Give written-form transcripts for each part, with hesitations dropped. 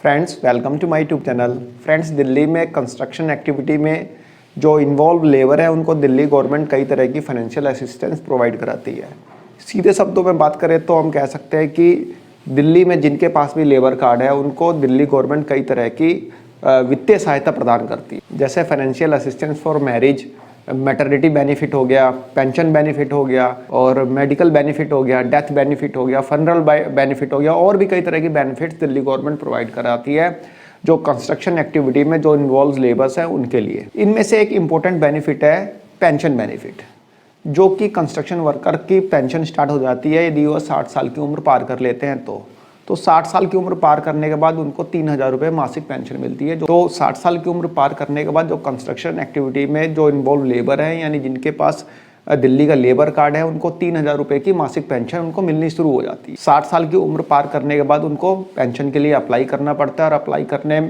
Friends welcome to my YouTube channel. Friends Delhi में construction activity में जो इन्वॉल्व लेबर है उनको दिल्ली गवर्नमेंट कई तरह की फाइनेंशियल असिस्टेंस प्रोवाइड कराती है। सीधे शब्दों में बात करें तो हम कह सकते हैं कि दिल्ली में जिनके पास भी लेबर कार्ड है उनको दिल्ली गवर्नमेंट कई तरह की वित्तीय सहायता प्रदान करती है, जैसे financial assistance for marriage, maternity benefit हो गया, पेंशन बेनिफिट हो गया और मेडिकल बेनिफिट हो गया, डेथ बेनिफिट हो गया, फनरल बेनिफिट हो गया और भी कई तरह key benefits Delhi government provide कराती है जो कंस्ट्रक्शन एक्टिविटी में जो इन्वॉल्व लेबर्स हैं उनके लिए। इनमें से एक इम्पोर्टेंट बेनिफिट है पेंशन बेनिफिट, जो कि कंस्ट्रक्शन वर्कर की पेंशन स्टार्ट हो जाती है यदि वो 60 साल की उम्र पार कर लेते हैं तो 60 साल की उम्र पार करने के बाद उनको 3,000 रुपये मासिक पेंशन मिलती है। तो 60 साल की उम्र पार करने के बाद जो कंस्ट्रक्शन एक्टिविटी में जो इन्वॉल्व लेबर है यानी जिनके पास दिल्ली का लेबर कार्ड है उनको 3,000 रुपये की मासिक पेंशन उनको मिलनी शुरू हो जाती है। 60 साल की उम्र पार करने के बाद उनको पेंशन के लिए अप्लाई करना पड़ता है और अप्लाई करने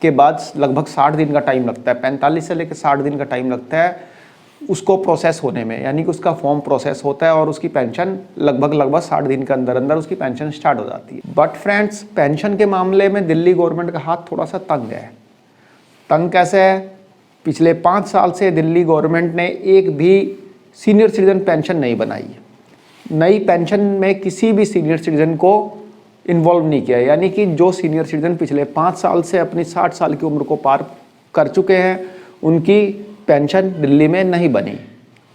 के बाद लगभग 60 दिन का टाइम लगता है, 45 से लेकर 60 दिन का टाइम लगता है उसको प्रोसेस होने में, यानी कि उसका फॉर्म प्रोसेस होता है और उसकी पेंशन लगभग 60 दिन के अंदर अंदर उसकी पेंशन स्टार्ट हो जाती है। बट फ्रेंड्स पेंशन के मामले में दिल्ली गवर्नमेंट का हाथ थोड़ा सा तंग है। तंग कैसे है? पिछले 5 साल से दिल्ली गवर्नमेंट ने एक भी सीनियर सिटीजन पेंशन नहीं बनाई। नई पेंशन में किसी भी सीनियर सिटीजन को इन्वॉल्व नहीं किया, यानी कि जो सीनियर सिटीजन पिछले 5 साल से अपनी 60 साल की उम्र को पार कर चुके हैं उनकी पेंशन दिल्ली में नहीं बनी।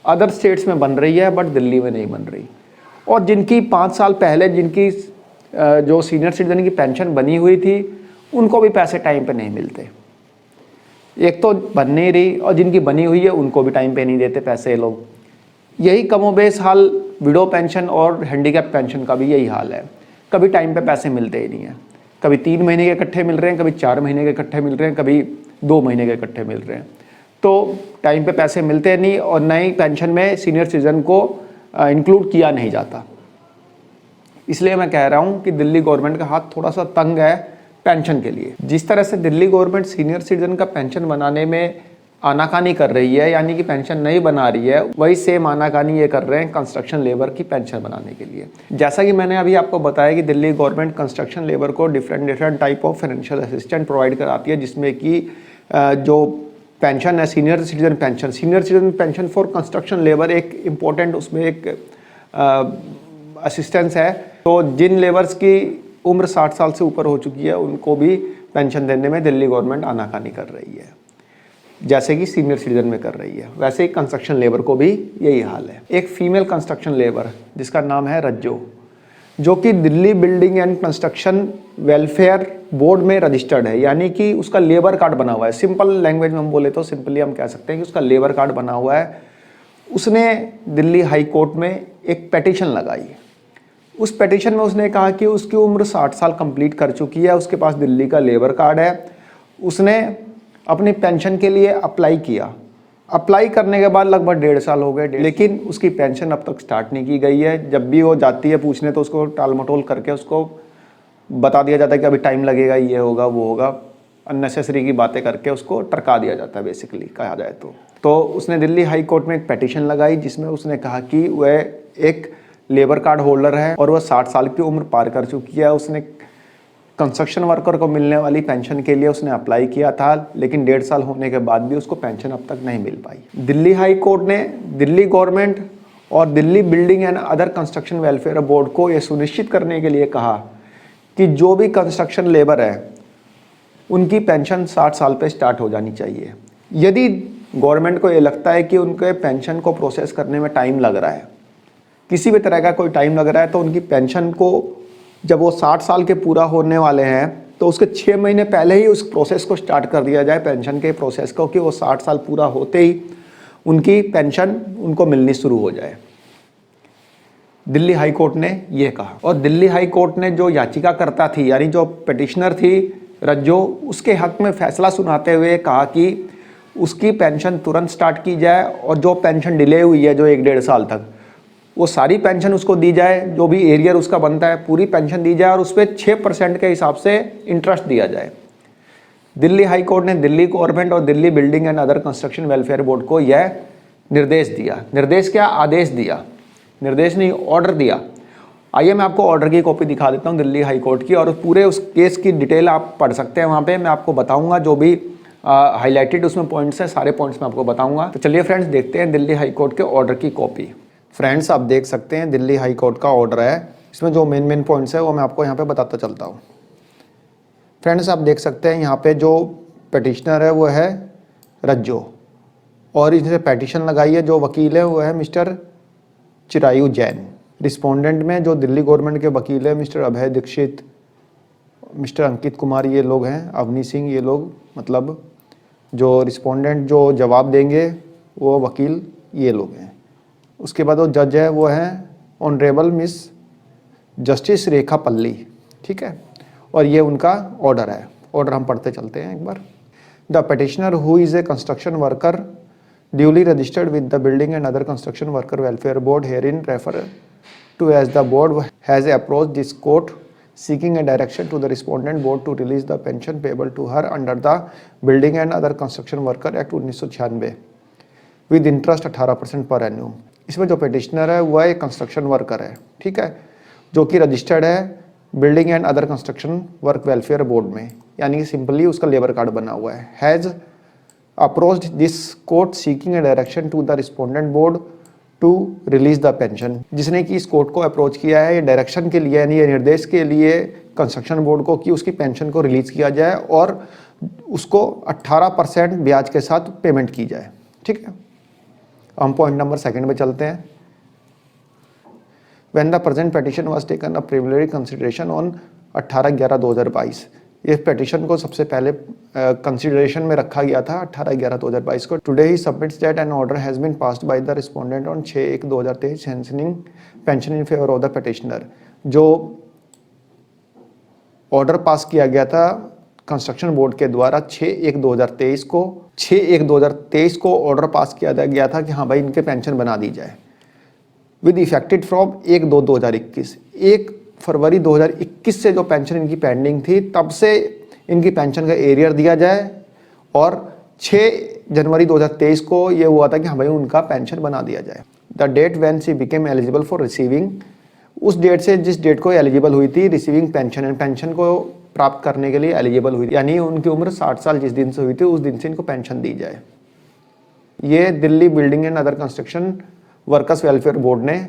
अदर स्टेट्स में बन रही है बट दिल्ली में नहीं बन रही। और जिनकी 5 साल पहले जिनकी जो सीनियर सिटीजन की पेंशन बनी हुई थी उनको भी पैसे टाइम पे नहीं मिलते। एक तो बन नहीं रही और जिनकी बनी हुई है उनको भी टाइम पे नहीं देते पैसे लोग। यही कमोबेश हाल विडो पेंशन और हैंडीकैप पेंशन का भी यही हाल है। कभी टाइम पे पैसे मिलते ही नहीं है। कभी 3 महीने के इकट्ठे मिल रहे हैं, कभी 4 महीने के इकट्ठे मिल रहे हैं, कभी 2 महीने के इकट्ठे मिल रहे हैं। तो टाइम पे पैसे मिलते नहीं और नई पेंशन में सीनियर सिटीजन को इंक्लूड किया नहीं जाता। इसलिए मैं कह रहा हूँ कि दिल्ली गवर्नमेंट का हाथ थोड़ा सा तंग है पेंशन के लिए। जिस तरह से दिल्ली गवर्नमेंट सीनियर सिटीजन का पेंशन बनाने में आनाकानी कर रही है, यानी कि पेंशन नहीं बना रही है, वही सेम आनाकानी ये कर रहे हैं कंस्ट्रक्शन लेबर की पेंशन बनाने के लिए। जैसा कि मैंने अभी आपको बताया कि दिल्ली गवर्नमेंट कंस्ट्रक्शन लेबर को different type of financial assistant provide कराती है, जिसमें कि जो पेंशन है senior citizen pension for construction labour एक इम्पोर्टेंट उसमें एक असिस्टेंस है। तो जिन लेबर्स की उम्र 60 साल से ऊपर हो चुकी है उनको भी पेंशन देने में दिल्ली गवर्नमेंट आनाकानी कर रही है, जैसे कि सीनियर सिटीजन में कर रही है। वैसे ही कंस्ट्रक्शन लेबर को भी यही हाल है। एक फीमेल कंस्ट्रक्शन लेबर जिसका नाम है रज्जो, जो कि Delhi building and construction welfare board में रजिस्टर्ड है, यानी कि उसका लेबर कार्ड बना हुआ है। सिंपल लैंग्वेज में हम बोले तो सिंपली हम कह सकते हैं कि उसका लेबर कार्ड बना हुआ है। उसने दिल्ली हाई कोर्ट में एक पेटिशन लगाई। उस पेटिशन में उसने कहा कि उसकी उम्र 60 साल कंप्लीट कर चुकी है, उसके पास दिल्ली का लेबर कार्ड है, उसने अपनी पेंशन के लिए अप्लाई किया। अप्लाई करने के बाद लगभग 1.5 साल हो गए, लेकिन उसकी पेंशन अब तक स्टार्ट नहीं की गई है। जब भी वो जाती है पूछने तो उसको टाल मटोल करके उसको बता दिया जाता है कि अभी टाइम लगेगा, ये होगा वो होगा, अननेसेसरी की बातें करके उसको टरका दिया जाता है बेसिकली कहा जाए तो उसने दिल्ली हाई कोर्ट में एक पेटिशन लगाई जिसमें उसने कहा कि वह एक लेबर कार्ड होल्डर है और वह 60 साल की उम्र पार कर चुकी है। उसने कंस्ट्रक्शन वर्कर को मिलने वाली पेंशन के लिए उसने अप्लाई किया था, लेकिन 1.5 साल होने के बाद भी उसको पेंशन अब तक नहीं मिल पाई। दिल्ली हाई कोर्ट ने दिल्ली गवर्नमेंट और Delhi building and other construction welfare board को यह सुनिश्चित करने के लिए कहा कि जो भी कंस्ट्रक्शन लेबर है उनकी पेंशन 60 साल पे स्टार्ट हो जानी चाहिए। यदि गवर्नमेंट को ये लगता है कि उनके पेंशन को प्रोसेस करने में टाइम लग रहा है, किसी भी तरह का कोई टाइम लग रहा है, तो उनकी पेंशन को जब वो 60 साल के पूरा होने वाले हैं तो उसके 6 महीने पहले ही उस प्रोसेस को स्टार्ट कर दिया जाए, पेंशन के प्रोसेस को, कि वो 60 साल पूरा होते ही उनकी पेंशन उनको मिलनी शुरू हो जाए। दिल्ली हाई कोर्ट ने यह कहा और दिल्ली हाई कोर्ट ने जो याचिकाकर्ता थी यानी जो पिटिशनर थी रज्जो, उसके हक में फैसला सुनाते हुए कहा कि उसकी पेंशन तुरंत स्टार्ट की जाए और जो पेंशन डिले हुई है जो 1.5 साल तक, वो सारी पेंशन उसको दी जाए, जो भी एरियर उसका बनता है पूरी पेंशन दी जाए और उस पर 6% के हिसाब से इंटरेस्ट दिया जाए। दिल्ली हाई कोर्ट ने दिल्ली गवर्नमेंट और Delhi building and other construction welfare board को यह निर्देश दिया। निर्देश क्या? आदेश दिया, निर्देश नहीं, ऑर्डर दिया। आइए मैं आपको ऑर्डर की कॉपी दिखा देता हूँ दिल्ली हाई कोर्ट की, और पूरे उस केस की डिटेल आप पढ़ सकते हैं वहाँ पे। मैं आपको बताऊँगा जो भी हाईलाइटेड उसमें पॉइंट्स हैं, सारे पॉइंट्स मैं आपको बताऊँगा। तो चलिए फ्रेंड्स देखते हैं दिल्ली हाई कोर्ट के ऑर्डर की कॉपी। फ्रेंड्स आप देख सकते हैं दिल्ली हाई कोर्ट का ऑर्डर है, इसमें जो मेन पॉइंट्स है वो मैं आपको यहाँ पे बताता चलता हूँ। फ्रेंड्स आप देख सकते हैं यहाँ पे जो पिटिशनर है वो है रज्जो, और इसने पिटीशन लगाई है, जो वकील है वो है मिस्टर चिरायु जैन। रिस्पोंडेंट में जो दिल्ली गवर्नमेंट के वकील है मिस्टर अभय दीक्षित, मिस्टर अंकित कुमार, ये लोग हैं, अवनी सिंह, ये लोग, मतलब जो रिस्पोंडेंट जो जवाब देंगे वो वकील ये लोग हैं। उसके बाद वो जज है वो है ऑनरेबल मिस जस्टिस रेखा पल्ली, ठीक है, और ये उनका ऑर्डर है। ऑर्डर हम पढ़ते चलते हैं एक बार। The petitioner who is a construction worker duly registered with the Building and Other Construction Worker Welfare Board herein refer to as the board has approached this court seeking a direction to the respondent board to release the pension payable to her under the Building and Other Construction Worker Act 1996 with interest 18% per annum। इसमें जो petitioner है वह एक construction worker है, ठीक है, जो कि रजिस्टर्ड है building and other construction work welfare board में, यानी कि सिंपली उसका लेबर कार्ड बना हुआ है। Has approached this court seeking a direction to the respondent board to release the pension। जिसने कि इस कोर्ट को अप्रोच किया है ये डायरेक्शन के लिए, यानी ये निर्देश के लिए कंस्ट्रक्शन बोर्ड को कि उसकी पेंशन को रिलीज किया जाए और उसको 18% ब्याज के साथ पेमेंट की जाए, ठीक है। हम पॉइंट नंबर 2 में चलते हैं। When the present petition was taken up preliminary consideration on 18/11/2022, इस पिटिशन को सबसे पहले कंसिडरेशन में रखा गया था 18/11/2022 को। Today he submits that an order has been passed by the respondent on 6/1/2023 sanctioning pension in favour of the petitioner. जो ऑर्डर पास किया गया था कंस्ट्रक्शन बोर्ड के द्वारा 6/1/2023 को, 6/1/2023 को ऑर्डर पास किया गया था कि हाँ भाई इनके पेंशन बना दी जाए, विद इफेक्टेड फ्रॉम 1/2/2021। 1 फरवरी 2021 से जो पेंशन इनकी पेंडिंग थी तब से इनकी पेंशन का एरियर दिया जाए, और 6 जनवरी 2023 को ये हुआ था कि हाँ भाई उनका पेंशन बना दिया जाए। The date when she became eligible for receiving, उस डेट से जिस डेट को एलिजिबल हुई थी रिसीविंग पेंशन, एंड पेंशन को प्राप्त करने के लिए एलिजिबल हुई थी, यानी उनकी उम्र 60 साल जिस दिन से हुई थी उस दिन से इनको पेंशन दी जाए। ये Delhi building and other construction workers welfare board ने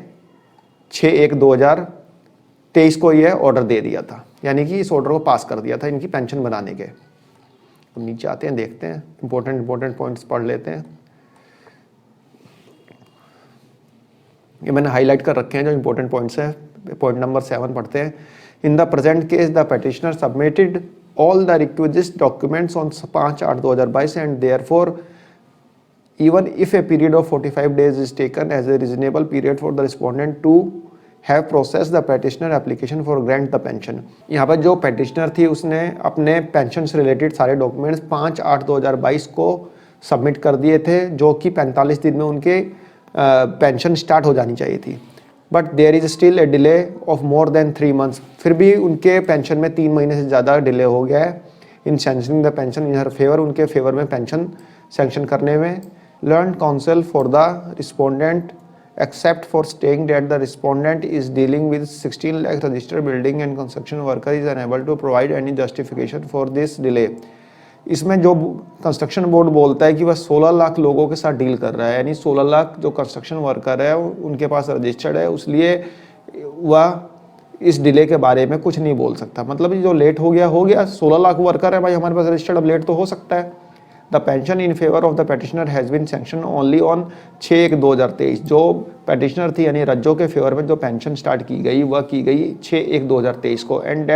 6/1/2023 को यह ऑर्डर दे दिया था, यानी कि इस ऑर्डर को पास कर दिया था इनकी पेंशन बनाने के। अब नीचे आते हैं, देखते हैं इंपॉर्टेंट पॉइंट्स पढ़ लेते हैं। ये मैंने हाईलाइट कर रखे हैं जो इंपॉर्टेंट पॉइंट्स हैं। पॉइंट नंबर 7 पढ़ते हैं। In the present case the petitioner submitted all the requisite documents on 5/8/2022 and therefore even if a period of 45 days is taken as a reasonable period for the respondent to have processed the petitioner application for grant the pension। यहाँ पर जो petitioner थी उसने अपने pension से related सारे documents 5/8/2022 को submit कर दिए थे, जो कि 45 दिन में उनके पेंशन स्टार्ट हो जानी चाहिए थी। But there is still a delay of more than 3 months, फिर भी उनके पेंशन में 3 महीने से ज़्यादा डिले हो गया है in sanctioning the pension in her favour, उनके फेवर में पेंशन सैंक्शन करने में। Learned counsel for the respondent except for stating that the respondent is dealing with 16 lakh registered building and construction worker is unable to provide any justification for this delay। इसमें जो construction board बोलता है कि वह 16 लाख लोगों के साथ deal कर रहा है, यानी 16 लाख जो कंस्ट्रक्शन वर्कर है उनके पास रजिस्टर्ड है, इसलिए वह इस डिले के बारे में कुछ नहीं बोल सकता। मतलब जो लेट हो गया, 16 लाख वर्कर है भाई हमारे पास रजिस्टर्ड, अब लेट तो हो सकता है। The pension in favour of the petitioner has been sanction only on 6/1/2023। जो पेटिशनर थी यानी रज्जो के फेवर में जो पेंशन स्टार्ट की गई वह की गई 6/1/2023 को, and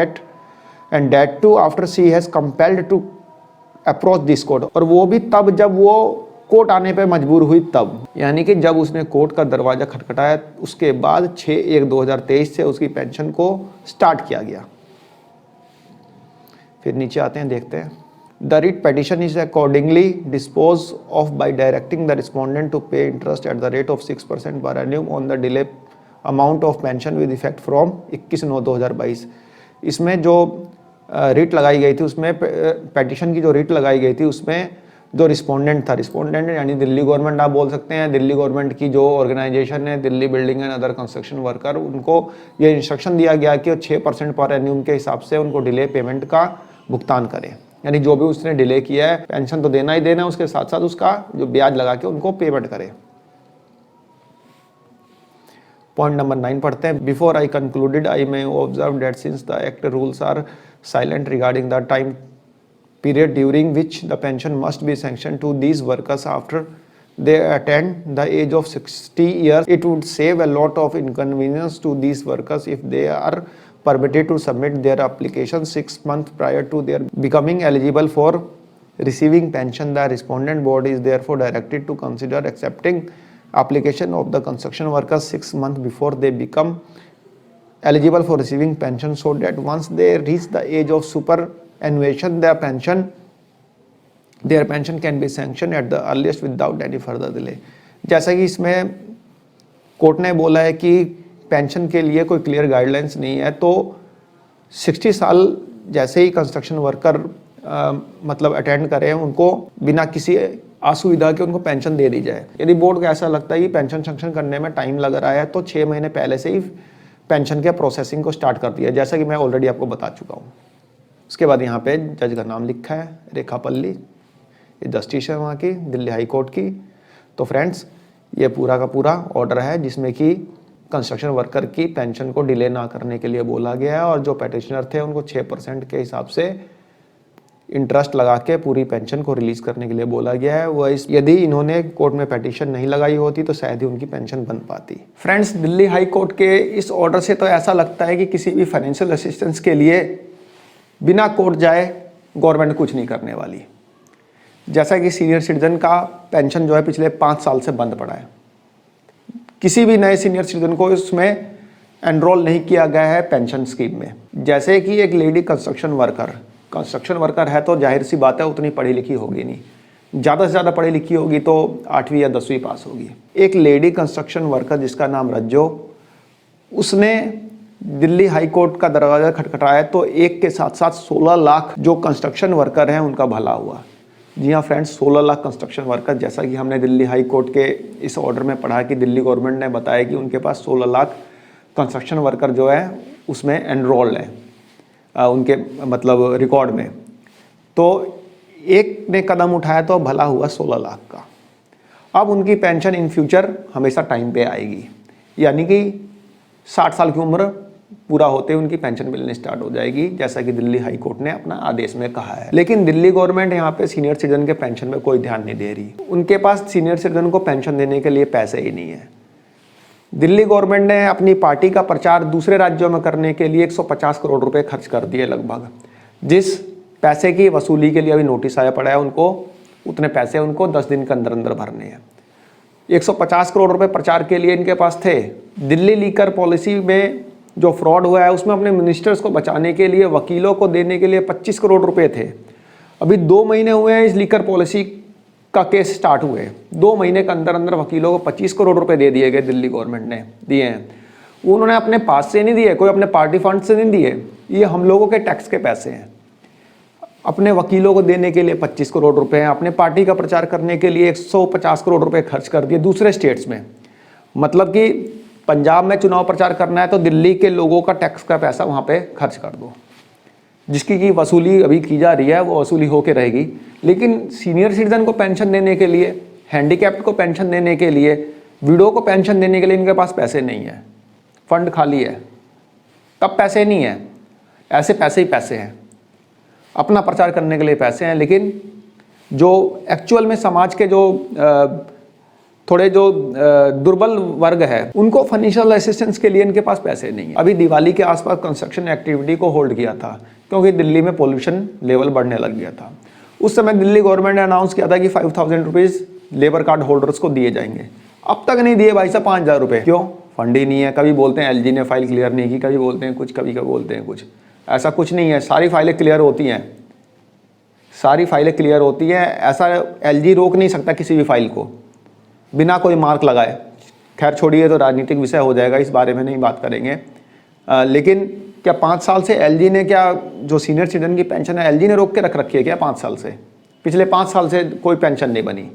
that too after she has compelled to approach this court, और वो भी तब जब वो कोर्ट आने पे मजबूर हुई तब, यानी कि जब उसने कोर्ट का दरवाज़ा खटखटाया उसके बाद 6/1/2023 से उसकी पेंशन को स्टार्ट किया गया। फिर नीचे आते हैं, देखते हैं। The writ petition is accordingly disposed of by directing the respondent to pay interest at the rate of 6% per annum on the delay amount of pension with effect from 21/9/2022। इसमें जो रिट लगाई गई थी उसमें, पेटिशन की जो writ लगाई गई थी उसमें जो रिस्पोंडेंट था, रिस्पोंडेंट यानी दिल्ली गवर्नमेंट आप बोल सकते हैं, दिल्ली गवर्नमेंट की जो ऑर्गेनाइजेशन है Delhi building and other construction worker, उनको ये इंस्ट्रक्शन दिया गया कि 6% पर एन्यूम के हिसाब से उनको डिले पेमेंट का भुगतान करें। यानी जो भी उसने डिले किया है पेंशन तो देना ही देना है, उसके साथ साथ उसका जो ब्याज लगा के उनको पेमेंट करे। पॉइंट नंबर 9 पढ़ते हैं। Before I concluded I may observe that since the act rules are silent regarding the time period during which the pension must be sanctioned to these workers after they attain the age of 60 years, it would save a lot of inconvenience to these workers if they are permitted to submit their application 6 months prior to their becoming eligible for receiving pension. The respondent board is therefore directed to consider accepting application of the construction workers 6 months before they become eligible for receiving pension, so that once they reach the age of superannuation their pension can be sanctioned at the earliest without any further delay. जैसा कि इसमें court ने बोला है कि pension के लिए कोई क्लियर गाइडलाइंस नहीं है, तो 60 साल जैसे ही कंस्ट्रक्शन वर्कर मतलब अटेंड करें उनको बिना किसी असुविधा के उनको पेंशन दे दी जाए। यदि बोर्ड को ऐसा लगता है कि पेंशन सैंक्शन करने में टाइम लग रहा है तो 6 महीने पहले से ही पेंशन के प्रोसेसिंग को स्टार्ट कर दिया, जैसा कि मैं ऑलरेडी आपको बता चुका हूँ। उसके बाद यहाँ पे जज का नाम लिखा है रेखा पल्ली, ये जस्टिस है वहाँ की दिल्ली हाई कोर्ट की। तो फ्रेंड्स ये पूरा का पूरा ऑर्डर है जिसमें कि कंस्ट्रक्शन वर्कर की पेंशन को डिले ना करने के लिए बोला गया है, और जो पेटिशनर थे उनको 6% के हिसाब से इंटरेस्ट लगा के पूरी पेंशन को रिलीज करने के लिए बोला गया है। वह यदि इन्होंने कोर्ट में पेटिशन नहीं लगाई होती तो शायद ही उनकी पेंशन बन पाती। फ्रेंड्स दिल्ली हाई कोर्ट के इस ऑर्डर से तो ऐसा लगता है कि किसी भी फाइनेंशियल असिस्टेंस के लिए बिना कोर्ट जाए गवर्नमेंट कुछ नहीं करने वाली। जैसा कि सीनियर सिटीजन का पेंशन जो है पिछले 5 साल से बंद पड़ा है, किसी भी नए सीनियर सिटीजन को इसमें एनरोल नहीं किया गया है पेंशन स्कीम में। जैसे कि एक लेडी कंस्ट्रक्शन वर्कर है तो जाहिर सी बात है उतनी पढ़ी लिखी होगी नहीं, ज़्यादा से ज़्यादा पढ़ी लिखी होगी तो 8वीं या 10वीं पास होगी। एक लेडी कंस्ट्रक्शन वर्कर जिसका नाम रज्जो, उसने दिल्ली हाई कोर्ट का दरवाज़ा खटखटाया तो एक के साथ साथ 16 लाख जो कंस्ट्रक्शन वर्कर हैं उनका भला हुआ। जी हाँ फ्रेंड्स, 16 लाख कंस्ट्रक्शन वर्कर, जैसा कि हमने दिल्ली हाई कोर्ट के इस ऑर्डर में पढ़ा कि दिल्ली गवर्नमेंट ने बताया कि उनके पास 16 लाख कंस्ट्रक्शन वर्कर जो है उसमें एनरोल्ड है उनके मतलब रिकॉर्ड में। तो एक ने कदम उठाया तो भला हुआ 16 लाख का। अब उनकी पेंशन इन फ्यूचर हमेशा टाइम पे आएगी, यानी कि 60 साल की उम्र पूरा होते उनकी पेंशन मिलनी स्टार्ट हो जाएगी, जैसा कि दिल्ली हाई कोर्ट ने अपना आदेश में कहा है। लेकिन दिल्ली गवर्नमेंट यहाँ पे सीनियर सिटीजन के पेंशन में कोई ध्यान नहीं दे रही। उनके पास सीनियर सिटीजन को पेंशन देने के लिए पैसे ही नहीं है। दिल्ली गवर्नमेंट ने अपनी पार्टी का प्रचार दूसरे राज्यों में करने के लिए 150 करोड़ रुपए खर्च कर दिए लगभग। जिस पैसे की वसूली के लिए अभी नोटिस आया पड़ा है उनको, उतने पैसे उनको 10 दिन के अंदर अंदर भरने हैं। 150 करोड़ रुपए प्रचार के लिए इनके पास थे। दिल्ली लीकर पॉलिसी में जो फ्रॉड हुआ है उसमें अपने मिनिस्टर्स को बचाने के लिए वकीलों को देने के लिए 25 करोड़ रुपए थे। अभी 2 महीने हुए हैं इस लीकर पॉलिसी का केस स्टार्ट हुए, 2 महीने के अंदर अंदर वकीलों को 25 करोड़ रुपए दे दिए गए, दिल्ली गवर्नमेंट ने दिए हैं। उन्होंने अपने पास से नहीं दिए, कोई अपने पार्टी फंड से नहीं दिए, ये हम लोगों के टैक्स के पैसे हैं। अपने वकीलों को देने के लिए 25 करोड़ रुपए हैं, अपने पार्टी का प्रचार करने के लिए 150 करोड़ रुपए खर्च कर दिए दूसरे स्टेट्स में। मतलब कि पंजाब में चुनाव प्रचार करना है तो दिल्ली के लोगों का टैक्स का पैसा वहाँ पे खर्च कर दो, जिसकी की वसूली अभी की जा रही है, वो वसूली होके रहेगी। लेकिन सीनियर सिटीजन को पेंशन देने के लिए, हैंडीकैप्ड को पेंशन देने के लिए, विडो को पेंशन देने के लिए इनके पास पैसे नहीं है, फंड खाली है। कब पैसे नहीं है, ऐसे पैसे ही पैसे हैं, अपना प्रचार करने के लिए पैसे हैं, लेकिन जो एक्चुअल में समाज के जो थोड़े जो दुर्बल वर्ग है उनको फाइनेंशियल असिस्टेंस के लिए इनके पास पैसे नहीं है। अभी दिवाली के आसपास कंस्ट्रक्शन एक्टिविटी को होल्ड किया था क्योंकि दिल्ली में पोल्यूशन लेवल बढ़ने लग गया था। उस समय दिल्ली गवर्नमेंट ने अनाउंस किया था कि 5000 रुपीज़ लेबर कार्ड होल्डर्स को दिए जाएंगे। अब तक नहीं दिए भाई साहब 5000 रुपये। क्यों? फंड ही नहीं है। कभी बोलते हैं एलजी ने फाइल क्लियर नहीं की, कभी बोलते हैं कुछ, कभी बोलते हैं कुछ। ऐसा कुछ नहीं है, सारी फाइलें क्लियर होती हैं, सारी फाइलें क्लियर होती हैं। ऐसा एलजी रोक नहीं सकता किसी भी फाइल को बिना कोई मार्क लगाए। खैर छोड़िए, तो राजनीतिक विषय हो जाएगा, इस बारे में नहीं बात करेंगे। लेकिन क्या 5 साल से एलजी ने, क्या जो सीनियर सिटीजन की पेंशन है एलजी ने रोक के रख रखी है क्या 5 साल से? पिछले 5 साल से कोई पेंशन नहीं बनी,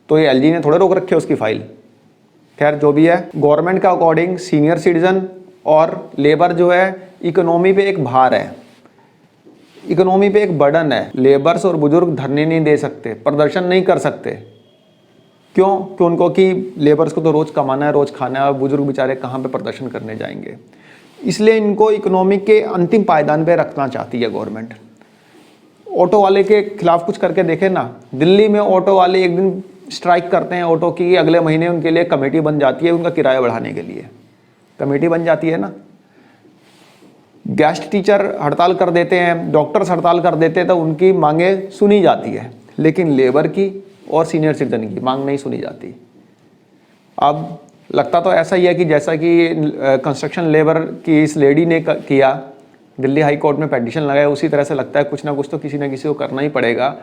तो ये एलजी ने थोड़े रोक रखे उसकी फाइल। खैर जो भी है, गवर्नमेंट के अकॉर्डिंग सीनियर सिटीजन और लेबर जो है इकोनॉमी पे एक भार है, इकोनॉमी पे एक बर्डन है। लेबर्स और बुजुर्ग धरने नहीं दे सकते, प्रदर्शन नहीं कर सकते। क्यों? कि उनको कि लेबर्स को तो रोज़ कमाना है, रोज़ खाना है, और बुजुर्ग बेचारे कहाँ पे प्रदर्शन करने जाएंगे। इसलिए इनको इकोनॉमी के अंतिम पायदान पे रखना चाहती है गवर्नमेंट। ऑटो वाले के खिलाफ कुछ करके देखे ना। दिल्ली में ऑटो वाले एक दिन स्ट्राइक करते हैं ऑटो की, अगले महीने उनके लिए कमेटी बन जाती है उनका किराया बढ़ाने के लिए, कमेटी बन जाती है ना। गेस्ट टीचर हड़ताल कर देते हैं, डॉक्टर्स हड़ताल कर देते हैं, तो उनकी मांगे सुनी जाती है, लेकिन लेबर की और सीनियर सिटीजन की मांग नहीं सुनी जाती। अब लगता तो ऐसा ही है कि जैसा कि कंस्ट्रक्शन लेबर की इस लेडी ने किया, दिल्ली हाई कोर्ट में पेटिशन लगाया, उसी तरह से लगता है कुछ ना कुछ तो किसी न किसी को करना ही पड़ेगा।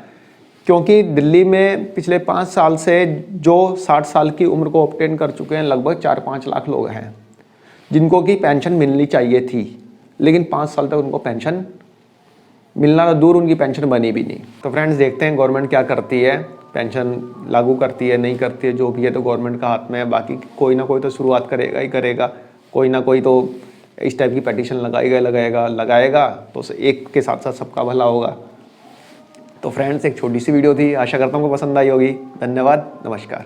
क्योंकि दिल्ली में पिछले 5 साल से जो 60 साल की उम्र को ऑब्टेन कर चुके हैं लगभग 4-5 लाख लोग हैं, जिनको कि पेंशन मिलनी चाहिए थी, लेकिन 5 साल तक उनको पेंशन मिलना तो दूर, उनकी पेंशन बनी भी नहीं। तो फ्रेंड्स देखते हैं गवर्नमेंट क्या करती है, पेंशन लागू करती है नहीं करती है, जो भी है तो गवर्नमेंट का हाथ में है। बाकी कोई ना कोई तो शुरुआत करेगा ही करेगा, कोई ना कोई तो इस टाइप की पेटिशन लगाएगा तो एक के साथ साथ सबका भला होगा। तो फ्रेंड्स एक छोटी सी वीडियो थी, आशा करता हूँ कि पसंद आई होगी। धन्यवाद, नमस्कार।